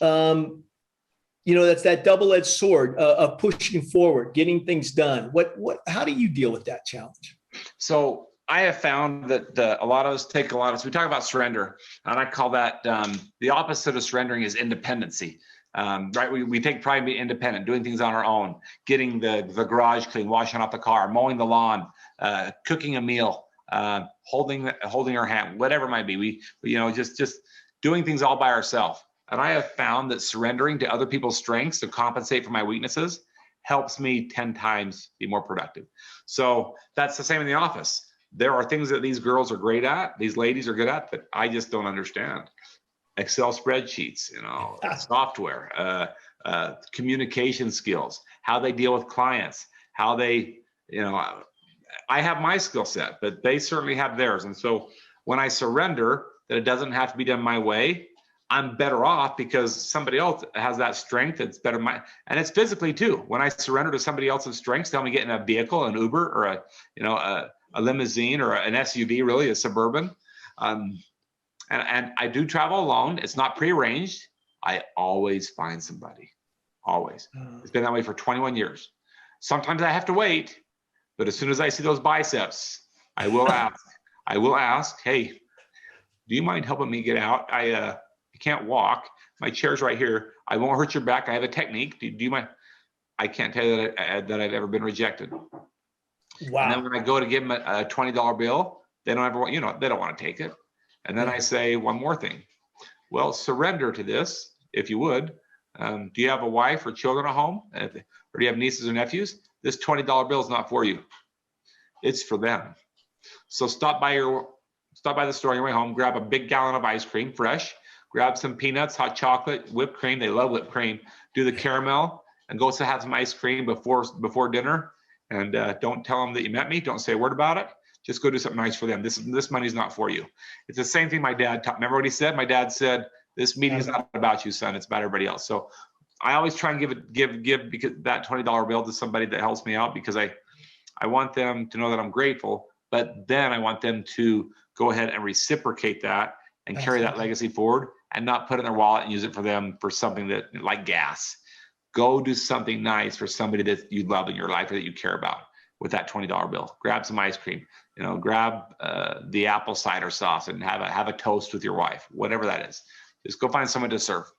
that's that double-edged sword of pushing forward, getting things done. How do you deal with that challenge? So I have found that a lot of us so we talk about surrender, and I call that the opposite of surrendering is independency. Right? We take pride in being independent, doing things on our own, getting the garage clean, washing off the car, mowing the lawn, cooking a meal, holding our hand, whatever it might be. We just doing things all by ourselves. And I have found that surrendering to other people's strengths to compensate for my weaknesses helps me 10 times be more productive. So that's the same in the office. There are things that these girls are great at, these ladies are good at, that I just don't understand. Excel spreadsheets, software, communication skills, how they deal with clients, how they, I have my skill set, but they certainly have theirs. And so when I surrender that it doesn't have to be done my way, I'm better off because somebody else has that strength. It's better and it's physically too. When I surrender to somebody else's strengths, tell me get in a vehicle, an Uber, or a limousine, or an SUV, really a Suburban. And I do travel alone. It's not prearranged. I always find somebody, always. It's been that way for 21 years. Sometimes I have to wait, but as soon as I see those biceps, I will ask, hey, do you mind helping me get out? I can't walk. My chair's right here. I won't hurt your back. I have a technique. Do you mind? I can't tell you that I've ever been rejected. Wow. And then when I go to give them a $20 bill, they don't ever, they don't want to take it. And then I say one more thing. Well, surrender to this, if you would. Do you have a wife or children at home? Or do you have nieces or nephews? This $20 bill is not for you. It's for them. So stop by the store on your way home, grab a big gallon of ice cream, fresh, grab some peanuts, hot chocolate, whipped cream. They love whipped cream. Do the caramel and go have some ice cream before dinner. And don't tell them that you met me. Don't say a word about it. Just go do something nice for them. This money's not for you. It's the same thing my dad taught. Remember what he said? My dad said, this meeting is not about you, son. It's about everybody else. So I always try and give because that $20 bill to somebody that helps me out, because I want them to know that I'm grateful, but then I want them to go ahead and reciprocate that and carry that legacy forward, and not put it in their wallet and use it for them for something that, like gas. Go do something nice for somebody that you love in your life or that you care about with that $20 bill. Grab some ice cream, grab the apple cider sauce and have a toast with your wife, whatever that is. Just go find someone to serve.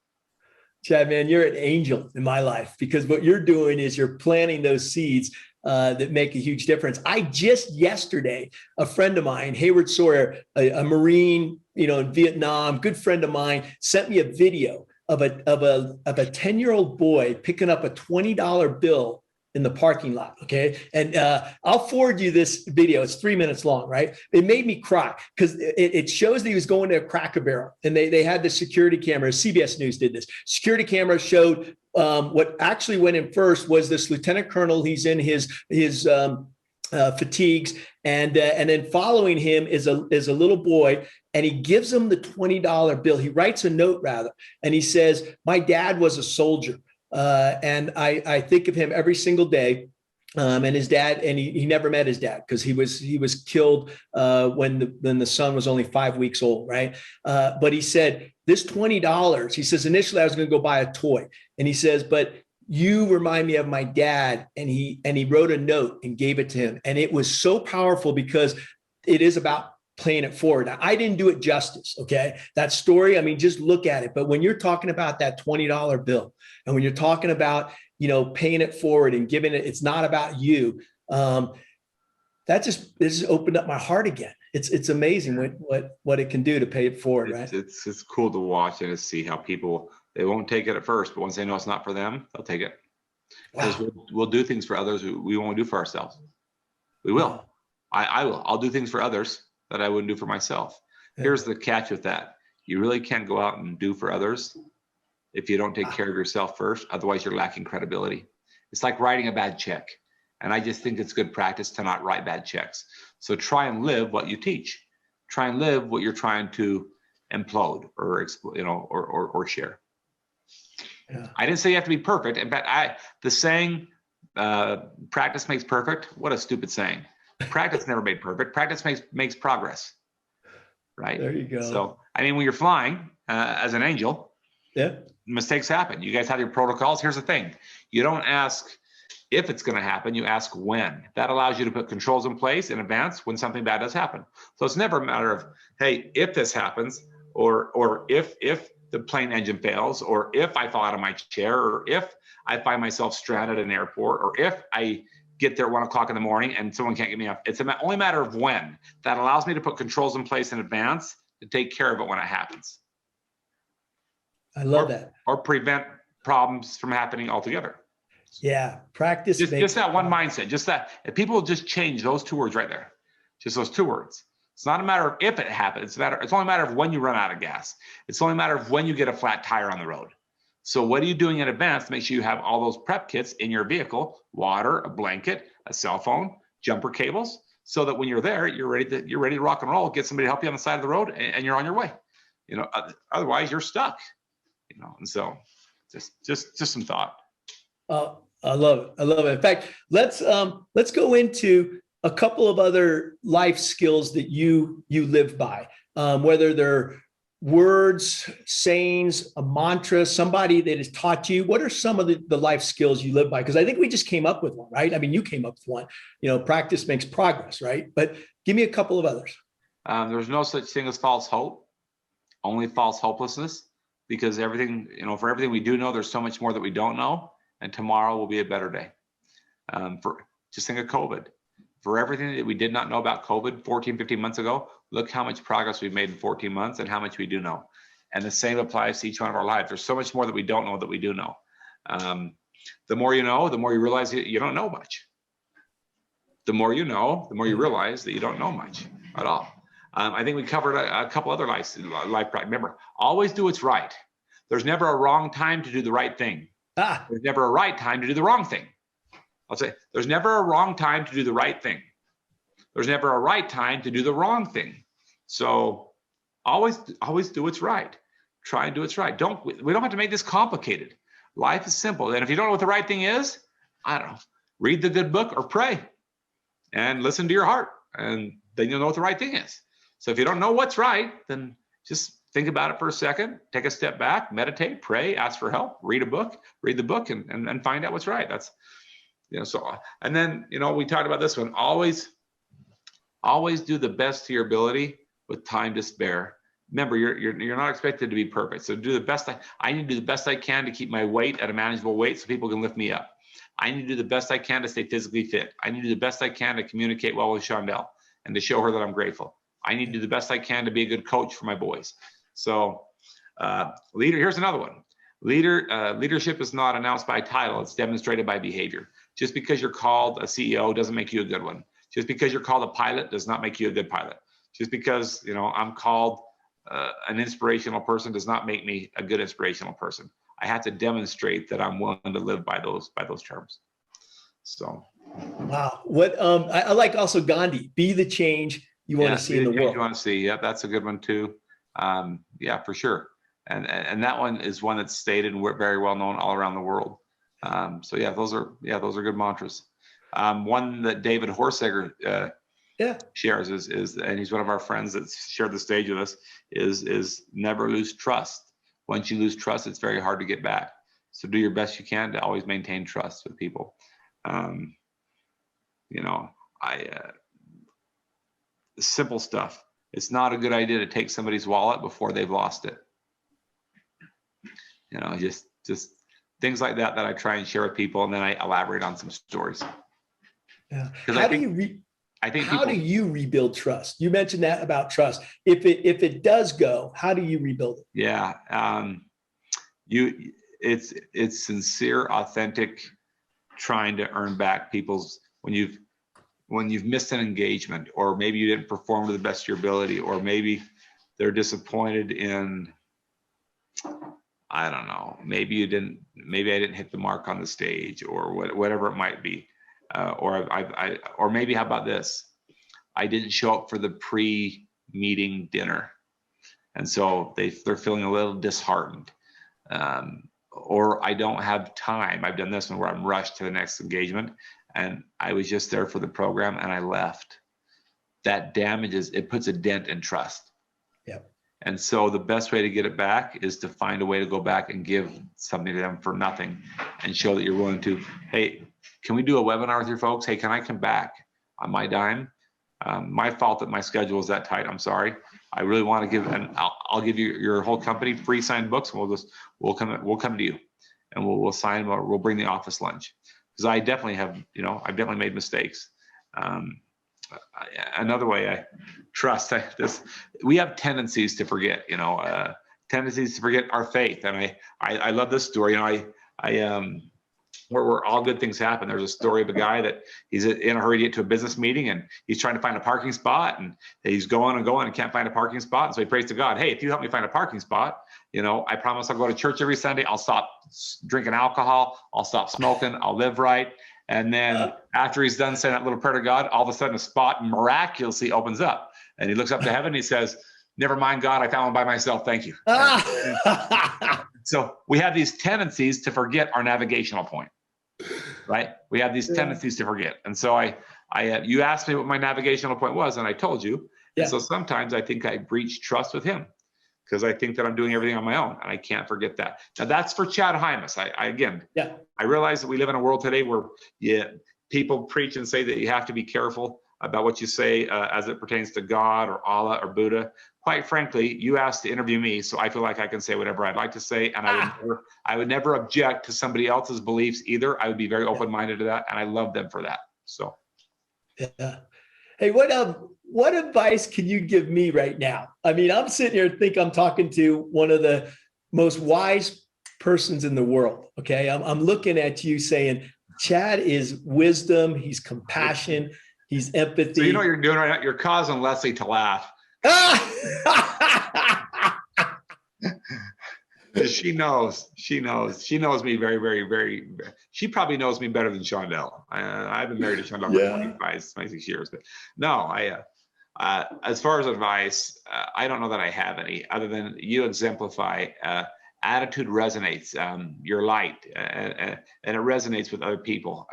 Chad, man, you're an angel in my life, because what you're doing is you're planting those seeds that make a huge difference. I just yesterday, a friend of mine, Hayward Sawyer, a Marine, in Vietnam, good friend of mine, sent me a video of a 10-year-old boy picking up a $20 bill in the parking lot. Okay. And I'll forward you this video. It's 3 minutes long, right? It made me cry because it shows that he was going to a Cracker Barrel, and they had the security cameras. CBS News did this. Security camera showed what actually went in first was this lieutenant colonel. He's in his fatigues, and then following him is a little boy, and he gives him the $20 bill. He writes a note rather, and he says, "My dad was a soldier. And I think of him every single day." And his dad, and he never met his dad because he was killed when the son was only 5 weeks old, right? But he said, this $20, he says, initially I was going to go buy a toy. And he says, but you remind me of my dad. And he wrote a note and gave it to him. And it was so powerful because it is about playing it forward. Now, I didn't do it justice, okay? That story, I mean, just look at it. But when you're talking about that $20 bill, and when you're talking about, paying it forward and giving it, it's not about you. This just opened up my heart again. It's amazing what it can do to pay it forward, right? It's cool to watch and to see how people, they won't take it at first, but once they know it's not for them, they'll take it. Because we'll do things for others we won't do for ourselves. We will. Wow. I will. I'll do things for others that I wouldn't do for myself. Yeah. Here's the catch with that. You really can't go out and do for others if you don't take care of yourself first. Otherwise, you're lacking credibility. It's like writing a bad check. And I just think it's good practice to not write bad checks. So try and live what you teach. Try and live what you're trying to implode or or share. Yeah. I didn't say you have to be perfect. In fact, the saying, practice makes perfect. What a stupid saying. Practice never made perfect. Practice makes progress. Right. There you go. So, I mean, when you're flying as an angel, yeah, mistakes happen. You guys have your protocols. Here's the thing. You don't ask if it's going to happen, you ask when. That allows you to put controls in place in advance when something bad does happen. So it's never a matter of, hey, if this happens, or if the plane engine fails, or if I fall out of my chair, or if I find myself stranded at an airport, or if I get there at 1 o'clock in the morning and someone can't get me up. It's only a matter of when. That allows me to put controls in place in advance to take care of it when it happens. I love that. Or prevent problems from happening altogether. Yeah, practice. Just that one mindset. Just that. If people just change those 2 words right there, just those 2 words. It's not a matter of if it happens. It's only a matter of when you run out of gas. It's only a matter of when you get a flat tire on the road. So what are you doing in advance to make sure you have all those prep kits in your vehicle? Water, a blanket, a cell phone, jumper cables, so that when you're there, you're ready to rock and roll. Get somebody to help you on the side of the road, and you're on your way. Otherwise you're stuck. And so just some thought. I love it. I love it. In fact, let's go into a couple of other life skills that you live by, whether they're words, sayings, a mantra, somebody that has taught you. What are some of the life skills you live by? Because I think we just came up with one, right? I mean, you came up with one. Practice makes progress, right? But give me a couple of others. There's no such thing as false hope, only false hopelessness, because everything, for everything we do know, there's so much more that we don't know. And tomorrow will be a better day. Just think of COVID. For everything that we did not know about COVID 14, 15 months ago, look how much progress we've made in 14 months and how much we do know. And the same applies to each one of our lives. There's so much more that we don't know that we do know. The more you know, the more you realize you don't know much. The more you know, the more you realize that you don't know much at all. I think we covered a couple other life. Remember, always do what's right. There's never a wrong time to do the right thing. There's never a right time to do the wrong thing. I'll say there's never a wrong time to do the right thing. There's never a right time to do the wrong thing. So always do what's right. Try and do what's right. We don't have to make this complicated. Life is simple. And if you don't know what the right thing is, I don't know, read the good book or pray and listen to your heart, and then you'll know what the right thing is. So if you don't know what's right, then just think about it for a second, take a step back, meditate, pray, ask for help, read the book and find out what's right. That's, so, and then, we talked about this one, always do the best to your ability with time to spare. Remember, you're not expected to be perfect. So do the best. I need to do the best I can to keep my weight at a manageable weight so people can lift me up. I need to do the best I can to stay physically fit. I need to do the best I can to communicate well with Shondell and to show her that I'm grateful. I need to do the best I can to be a good coach for my boys. So here's another one. Leadership is not announced by title. It's demonstrated by behavior. Just because you're called a CEO doesn't make you a good one. Just because you're called a pilot does not make you a good pilot. Just because, I'm called an inspirational person does not make me a good inspirational person. I have to demonstrate that I'm willing to live by those terms. So. Wow. What I like also Gandhi, be the change you want to see in the world. You want to see. Yeah, that's a good one too. Yeah, for sure. And that one is one that's stated and very well known all around the world. So yeah, those are good mantras. One that David Horsager shares is, and he's one of our friends that shared the stage with us, is never lose trust. Once you lose trust, it's very hard to get back. So do your best you can to always maintain trust with people. Simple stuff. It's not a good idea to take somebody's wallet before they've lost it. Just things like that I try and share with people, and then I elaborate on some stories. Yeah. How do you rebuild trust? You mentioned that about trust. If it does go, how do you rebuild it? Yeah. It's sincere, authentic, trying to earn back people's, when you've missed an engagement, or maybe you didn't perform to the best of your ability, or maybe they're disappointed in, I don't know, maybe I didn't hit the mark on the stage, or whatever it might be. Or maybe, how about this? I didn't show up for the pre-meeting dinner. And so they're feeling a little disheartened. Or I don't have time. I've done this one where I'm rushed to the next engagement and I was just there for the program and I left. That damages, it puts a dent in trust. Yep. And so the best way to get it back is to find a way to go back and give something to them for nothing and show that you're willing to, hey, can we do a webinar with your folks? Hey, can I come back on my dime? My fault that my schedule is that tight. I'm sorry. I really want to give, and I'll give you your whole company free signed books, and we'll come to you, and we'll sign them, or we'll bring the office lunch. Because I definitely have, I've definitely made mistakes. Another way I trust we have tendencies to forget, tendencies to forget our faith. And I love this story. Where all good things happen. There's a story of a guy that he's in a hurry to get to a business meeting and he's trying to find a parking spot and he's going and can't find a parking spot. And so he prays to God, hey, if you help me find a parking spot, I promise I'll go to church every Sunday. I'll stop drinking alcohol. I'll stop smoking. I'll live right. And then after he's done saying that little prayer to God, all of a sudden a spot miraculously opens up and he looks up to heaven and he says, never mind, God, I found one by myself. Thank you. So we have these tendencies to forget our navigational point, right? We have these tendencies to forget. And so you asked me what my navigational point was, and I told you. Yeah. And so sometimes I think I breach trust with him because I think that I'm doing everything on my own, and I can't forget that. Now that's for Chad Hymas. I realize that we live in a world today where people preach and say that you have to be careful about what you say as it pertains to God or Allah or Buddha. Quite frankly, you asked to interview me, so I feel like I can say whatever I'd like to say, and I would never object to somebody else's beliefs either. I would be very open-minded to that, and I love them for that. So, yeah. Hey, what advice can you give me right now? I mean, I'm sitting here and think I'm talking to one of the most wise persons in the world. Okay, I'm looking at you saying, Chad is wisdom. He's compassion. He's empathy. So you know what you're doing right now? You're causing Leslie to laugh. She knows me very, very, very. She probably knows me better than Shondell. I've been married to Shondell for 26 years. But no, as far as advice, I don't know that I have any other than you exemplify. Attitude resonates. You're light, and it resonates with other people.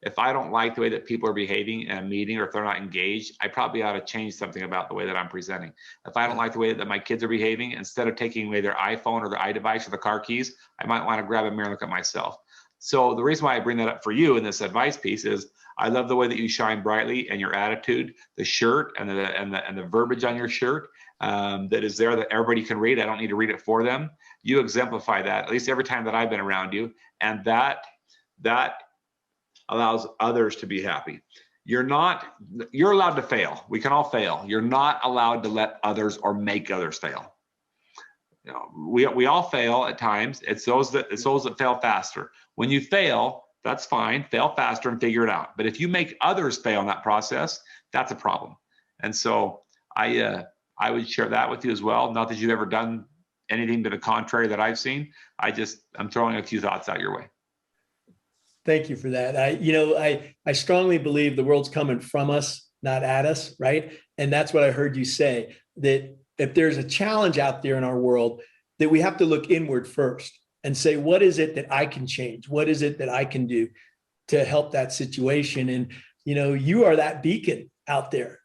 If I don't like the way that people are behaving in a meeting, or if they're not engaged, I probably ought to change something about the way that I'm presenting. If I don't like the way that my kids are behaving, instead of taking away their iPhone or their iDevice or the car keys, I might want to grab a mirror and look at myself. So the reason why I bring that up for you in this advice piece is I love the way that you shine brightly and your attitude, the shirt and the verbiage on your shirt that is there that everybody can read. I don't need to read it for them. You exemplify that at least every time that I've been around you, and that allows others to be happy. You're allowed to fail. We can all fail. You're not allowed to let others or make others fail. We all fail at times. It's those that fail faster. When you fail, that's fine. Fail faster and figure it out. But if you make others fail in that process, that's a problem. And so I would share that with you as well. Not that you've ever done anything to the contrary that I've seen. I'm throwing a few thoughts out your way. Thank you for that. I strongly believe the world's coming from us, not at us, right? And that's what I heard you say, that if there's a challenge out there in our world, that we have to look inward first and say, what is it that I can change? What is it that I can do to help that situation? And, you are that beacon out there.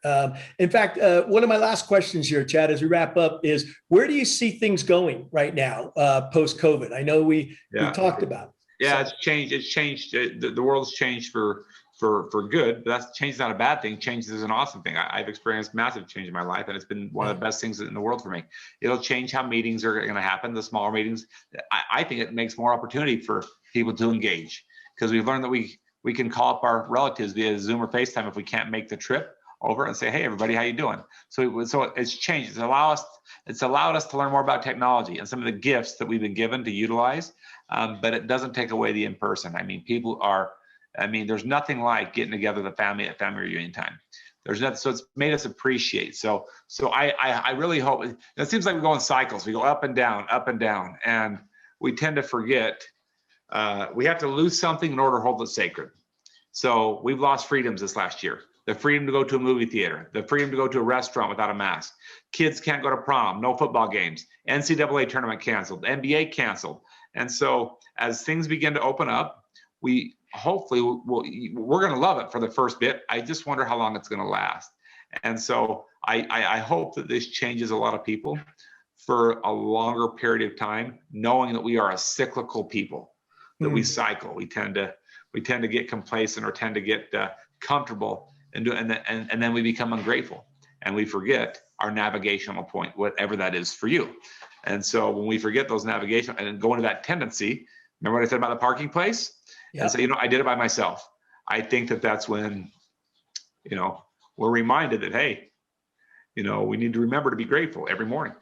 In fact, one of my last questions here, Chad, as we wrap up is, where do you see things going right now, post-COVID? I know we talked about it. Yeah, it's changed. It's changed. The world's changed for good. But that's change is not a bad thing. Change is an awesome thing. I've experienced massive change in my life, and it's been one of the best things in the world for me. It'll change how meetings are going to happen. The smaller meetings. I think it makes more opportunity for people to engage, because we've learned that we can call up our relatives via Zoom or FaceTime if we can't make the trip over and say, hey, everybody, how you doing? So it's changed. It's allowed us to learn more about technology and some of the gifts that we've been given to utilize. But it doesn't take away the in-person. I mean, there's nothing like getting together with the family at family reunion time. There's nothing, so it's made us appreciate. So I really hope, it seems like we go in cycles. We go up and down, and we tend to forget. We have to lose something in order to hold it sacred. So we've lost freedoms this last year. the freedom to go to a movie theater, the freedom to go to a restaurant without a mask. Kids can't go to prom, no football games, NCAA tournament canceled, NBA canceled. And so as things begin to open up, we're going to love it for the first bit. I just wonder how long it's going to last. And so I hope that this changes a lot of people for a longer period of time, knowing that we are a cyclical people, that we cycle. We tend to get complacent or tend to get comfortable and then we become ungrateful and we forget our navigational point, whatever that is for you. And so when we forget those navigational and go into that tendency, remember what I said about the parking place? Yep. And say, I did it by myself. I think that's when, we're reminded that, hey, we need to remember to be grateful every morning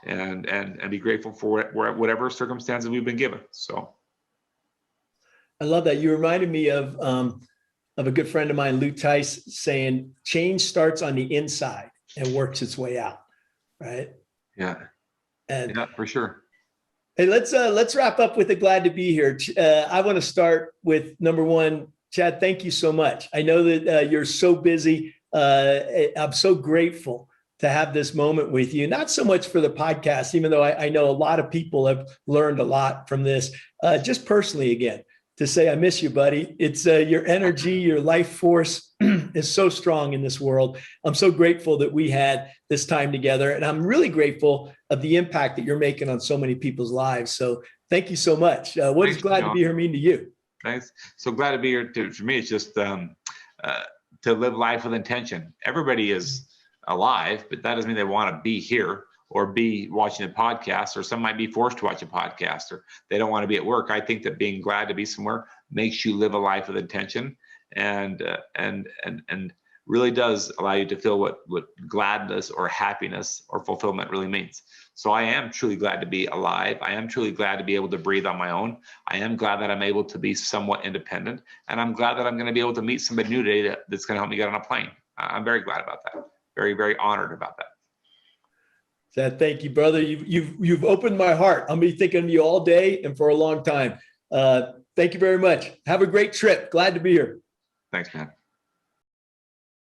and be grateful for whatever circumstances we've been given. So. I love that. You reminded me of a good friend of mine, Lou Tice, saying change starts on the inside and works its way out. Right. Yeah. And yeah, for sure. Hey, let's wrap up with the glad to be here. I want to start with number one, Chad, thank you so much. I know that you're so busy. I'm so grateful to have this moment with you, not so much for the podcast, even though I know a lot of people have learned a lot from this, just personally, again, to say, I miss you, buddy. It's your energy, your life force is so strong in this world. I'm so grateful that we had this time together. And I'm really grateful of the impact that you're making on so many people's lives. So thank you so much. What does glad to be here mean to you? Thanks. So glad to be here. For me, it's just to live life with intention. Everybody is alive, but that doesn't mean they want to be here or be watching a podcast, or some might be forced to watch a podcast, or they don't want to be at work. I think that being glad to be somewhere makes you live a life with intention, and really does allow you to feel what gladness or happiness or fulfillment really means. So I am truly glad to be alive. I am truly glad to be able to breathe on my own. I am glad that I'm able to be somewhat independent, and I'm glad that I'm going to be able to meet somebody new today that's going to help me get on a plane. I'm very glad about that. Very, very honored about that. Chad, thank you, brother. You've opened my heart. I'll be thinking of you all day and for a long time. Thank you very much. Have a great trip. Glad to be here. Thanks, man.